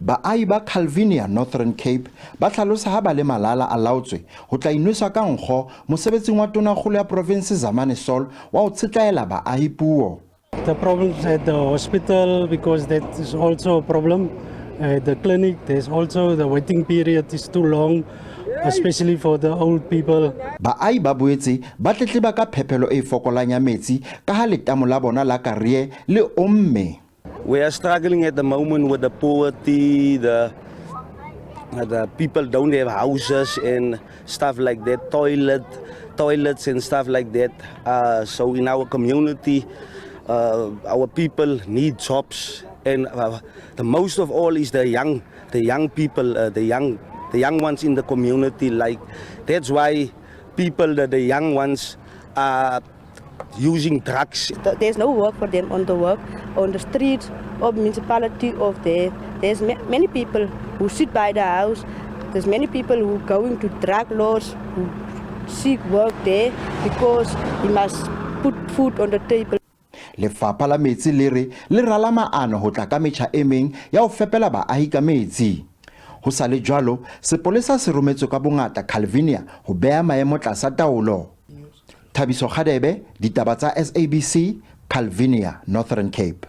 Baagi ba Calvinia Northern Cape ba tlhalosa ha ba le malala a laotswe ho tla inwesa ka nkgo mosebetsing wa tonakgolo ya profense Zamani Saul wa ho tsetlaela baagi puo. The problems at the hospital, because that is also a problem. At the clinic, there's also the waiting period is too long, especially for the old people. Baagi ba boetse ba tletleba ka phepelo e fokolang ya metsi ka ha letamo la bona la karie le omme. We are struggling at the moment with the poverty, the people don't have houses and stuff like that, toilets and stuff like that. So in our community, our people need jobs, and the most of all is the young people, the young ones in the community. Like that's why people, the young ones, are using drugs. There's no work for them on the streets of municipality of there. There's many people who sit by the house. There's many people who going to drug lords who seek work there because he must put food on the table. Lefapha la metsi le rala maano ho tla ka metjha e meng ya ho fepela baahi ka metsi. Ho sa le jwalo, sepolesa se rometswe ka bongata Calvinia ho beha maemo tlasa taolo. Thabiso Khadebe, Ditaba tsa SABC, Calvinia, Northern Cape.